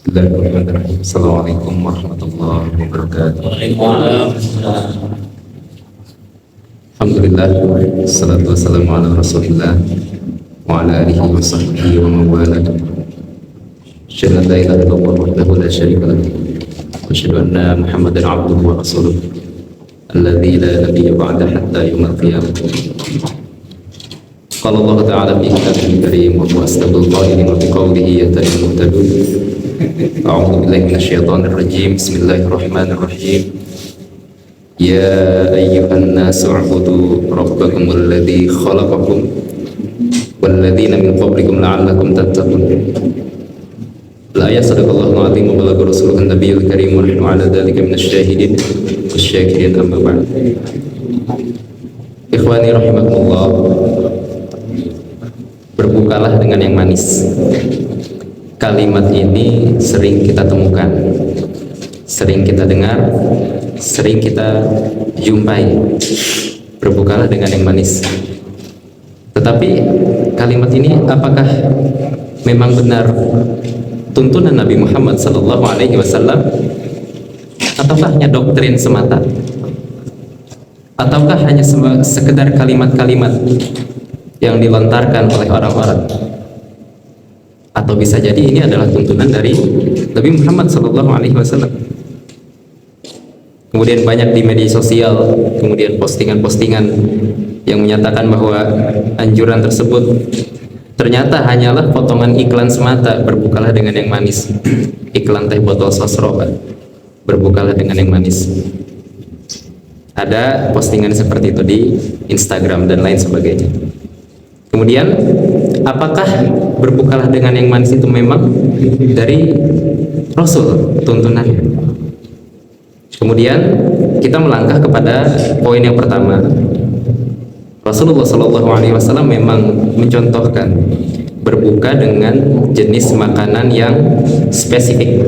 Bismillahirrahmanirrahim. Assalamualaikum warahmatullahi wabarakatuh. Alhamdulillah, salatu wassalamu ala rasulillah wa ala alihi wa sahbihi wa mawala. Asyhadu an la ilaha illallah wahdahu la syarika lah wa asyhadu anna Muhammadan abduhu wa rasuluh alladzi la nabiyya ba'da hatta yaumil qiyamah. Qala Allah ta'ala fi kitabihil karim wa huwa asdaqul qailin wa bi qawlihi yahtadil muhtadun. A'udzu billahi minasyaitonir rajim. Bismillahirrahmanirrahim. Ya ayyuhan nasu u'budu rabbakumul ladzi khalaqakum wal ladzina min qablikum la'allakum tattaqun. Al-ayat sadaqallahul azim wa balagha rasuluhun nabiyul karim wa nahnu 'ala dzalika minasyahidin wasyakirin amma ba'd. Ikhwani rahimakumullah, berbukalah dengan yang manis. Kalimat ini sering kita temukan, sering kita dengar, sering kita jumpai. Berbukalah dengan yang manis. Tetapi kalimat ini apakah memang benar tuntunan Nabi Muhammad SAW, ataukah hanya doktrin semata, ataukah hanya sekedar kalimat-kalimat yang dilontarkan oleh orang-orang, atau bisa jadi ini adalah tuntunan dari Nabi Muhammad SAW. Kemudian banyak di media sosial, kemudian postingan-postingan yang menyatakan bahwa anjuran tersebut ternyata hanyalah potongan iklan semata. Berbukalah dengan yang manis, iklan teh botol sosro, berbukalah dengan yang manis. Ada postingan seperti itu di Instagram dan lain sebagainya. Kemudian, apakah berbukalah dengan yang manis itu memang dari Rasul tuntunannya? Kemudian kita melangkah kepada poin yang pertama. Rasulullah SAW memang mencontohkan berbuka dengan jenis makanan yang spesifik,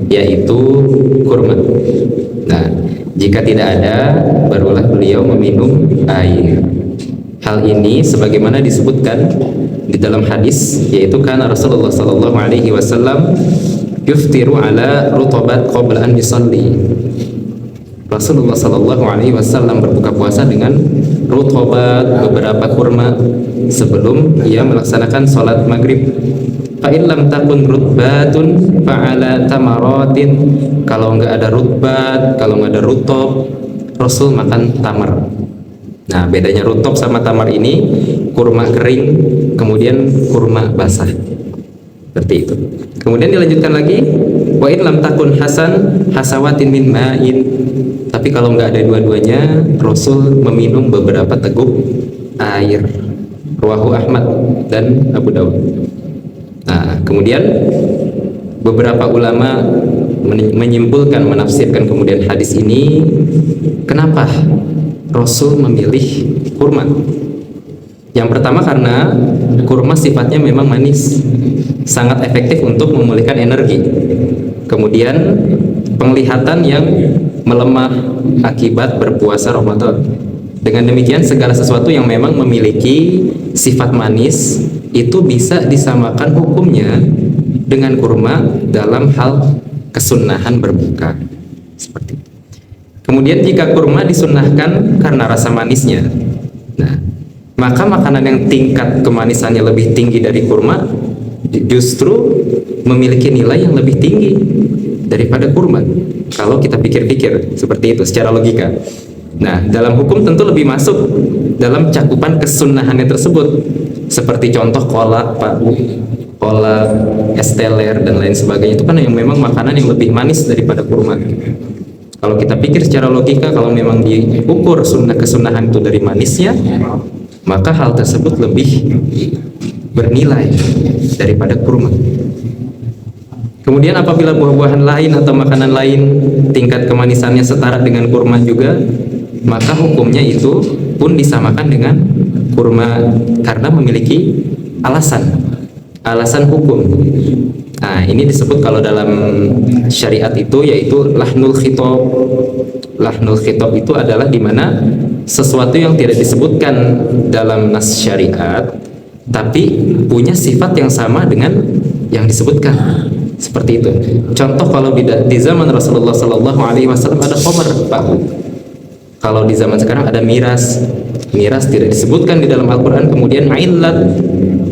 yaitu kurma. Nah, jika tidak ada, barulah beliau meminum air. Hal ini sebagaimana disebutkan di dalam hadis, yaitu karena Rasulullah SAW yuftiru ala rutabat qabla an yusalli. Rasulullah SAW berbuka puasa dengan rutabat, beberapa kurma, sebelum ia melaksanakan sholat maghrib. Fa'in lam takun rutbatun fa'ala tamaratin. Kalau nggak ada rutbat, kalau nggak ada rutob, Rasul makan tamar. Nah, bedanya rutob sama tamar ini, kurma kering, kemudian kurma basah. Seperti itu. Kemudian dilanjutkan lagi, wa in lam takun hasawatin min ma'in. Tapi kalau nggak ada dua-duanya, Rasul meminum beberapa teguk air. Rawahu Ahmad dan Abu Dawud. Nah, kemudian beberapa ulama menyimpulkan, menafsirkan kemudian hadis ini, kenapa Rasul memilih kurma? Yang pertama karena kurma sifatnya memang manis, sangat efektif untuk memulihkan energi. Kemudian penglihatan yang melemah akibat berpuasa Ramadan. Dengan demikian segala sesuatu yang memang memiliki sifat manis itu bisa disamakan hukumnya dengan kurma dalam hal kesunahan berbuka. Seperti itu. Kemudian jika kurma disunnahkan karena rasa manisnya, nah, maka makanan yang tingkat kemanisannya lebih tinggi dari kurma justru memiliki nilai yang lebih tinggi daripada kurma. Kalau kita pikir-pikir seperti itu secara logika. Nah, dalam hukum tentu lebih masuk dalam cakupan kesunahannya tersebut. Seperti contoh kolak, Pak, kolak, es teler dan lain sebagainya, itu kan yang memang makanan yang lebih manis daripada kurma. Kalau kita pikir secara logika, kalau memang diukur kesunahan itu dari manisnya, maka hal tersebut lebih bernilai daripada kurma. Kemudian apabila buah-buahan lain atau makanan lain tingkat kemanisannya setara dengan kurma juga, maka hukumnya itu pun disamakan dengan kurma karena memiliki alasan hukum. Nah, ini disebut kalau dalam syariat itu yaitu lahnul khitab. Lahnul khitab itu adalah di mana sesuatu yang tidak disebutkan dalam nas syariat tapi punya sifat yang sama dengan yang disebutkan. Seperti itu. Contoh kalau di zaman Rasulullah Sallallahu Alaihi Wasallam ada khamar, Pak. Kalau di zaman sekarang ada miras. Miras tidak disebutkan di dalam Al-Quran, kemudian illat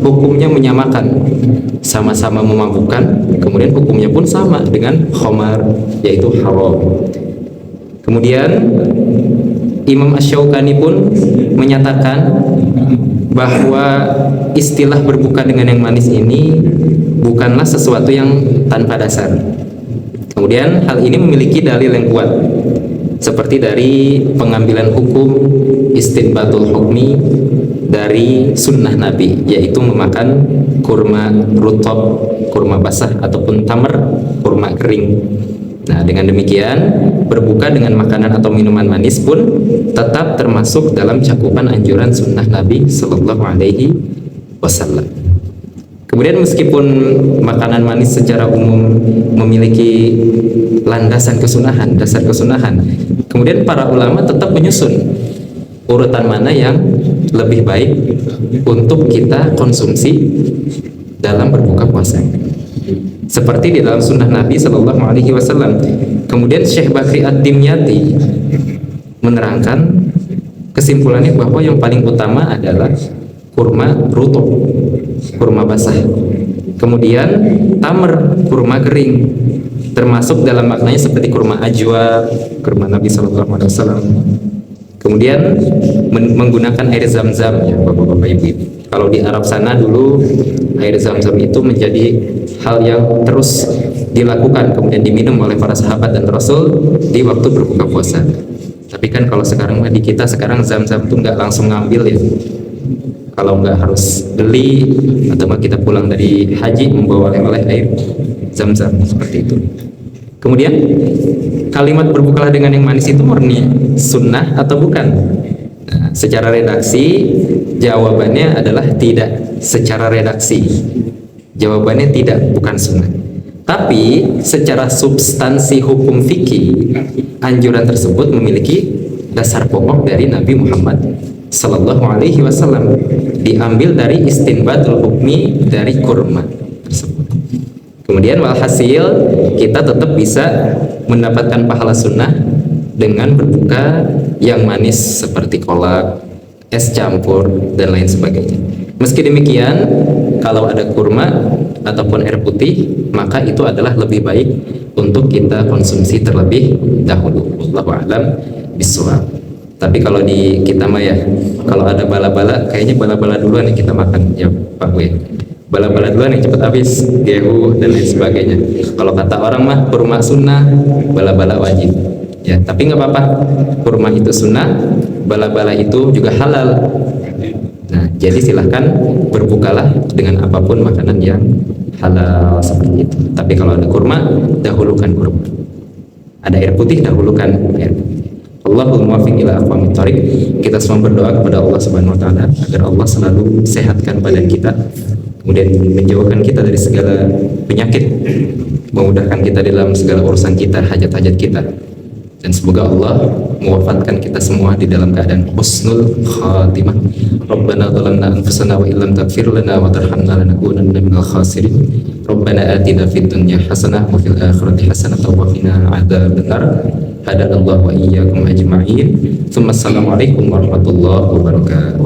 hukumnya menyamakan, sama-sama memabukkan, kemudian hukumnya pun sama dengan khamar, yaitu haram. Kemudian Imam Asy-Syaukani pun menyatakan bahwa istilah berbuka dengan yang manis ini bukanlah sesuatu yang tanpa dasar. Kemudian hal ini memiliki dalil yang kuat, seperti dari pengambilan hukum istinbatul hukmi dari sunnah Nabi, yaitu memakan kurma rutab, kurma basah, ataupun tamar, kurma kering. Nah, dengan demikian berbuka dengan makanan atau minuman manis pun tetap termasuk dalam cakupan anjuran sunnah Nabi Sallallahu Alaihi Wasallam. Kemudian meskipun makanan manis secara umum memiliki landasan kesunahan, dasar kesunahan, kemudian para ulama tetap menyusun urutan mana yang lebih baik untuk kita konsumsi dalam berbuka puasa. Seperti di dalam sunnah Nabi Sallallahu Alaihi Wasallam. Kemudian Syekh Bakri Ad-Dimyati menerangkan kesimpulannya bahwa yang paling utama adalah kurma rutub, kurma basah. Kemudian tamar, kurma kering, termasuk dalam maknanya seperti kurma ajwa, kurma Nabi Sallallahu Alaihi Wasallam. Kemudian menggunakan air zam-zam, ya bapak-bapak ibu-ibu. Kalau di Arab sana dulu air zam-zam itu menjadi hal yang terus dilakukan, kemudian diminum oleh para sahabat dan Rasul di waktu berbuka puasa. Tapi kan kalau sekarang di kita sekarang zam-zam itu nggak langsung ngambil ya. Kalau nggak harus beli, atau kita pulang dari haji membawa oleh-oleh air zam-zam, seperti itu. Kemudian kalimat berbukalah dengan yang manis itu murni sunnah atau bukan? Nah, secara redaksi jawabannya adalah tidak. Secara redaksi jawabannya tidak, bukan sunnah. Tapi secara substansi hukum fikih, anjuran tersebut memiliki dasar pokok dari Nabi Muhammad Sallallahu Alaihi Wasallam, diambil dari istinbatul hukmi dari kurma tersebut. Kemudian walhasil kita tetap bisa mendapatkan pahala sunnah dengan berbuka yang manis seperti kolak, es campur, dan lain sebagainya. Meski demikian, kalau ada kurma ataupun air putih, maka itu adalah lebih baik untuk kita konsumsi terlebih dahulu. Wallahu a'lam bishawab. Tapi kalau di kita mah ya, kalau ada bala-bala, kayaknya bala-bala duluan yang kita makan ya Pak Gue. Bala-bala duluan yang cepat habis, gehu dan lain sebagainya. Kalau kata orang mah kurma sunnah, bala-bala wajib. Ya, tapi nggak apa-apa. Kurma itu sunnah, bala-bala itu juga halal. Nah, jadi silahkan berbukalah dengan apapun makanan yang halal seperti itu. Tapi kalau ada kurma, dahulukan kurma. Ada air putih, dahulukan air putih. Allahul muwaffiq ila aqwamit thoriq. Kita semua berdoa kepada Allah Subhanahu wa taala agar Allah selalu sehatkan badan kita, kemudian menjauhkan kita dari segala penyakit, memudahkan kita dalam segala urusan kita, hajat-hajat kita, dan semoga Allah mewafatkan kita semua di dalam keadaan husnul khatimah. Rabbana zalamna anfusana wa illam taghfir lana wa tarhamna lanakunanna minal khasirin. Rabbana atina fid dunya hasanah wa fil akhirati hasanah wa qina adzabannar. Hadanallahu wa iyyakum ajma'in. Assalamualaikum warahmatullahi wabarakatuh.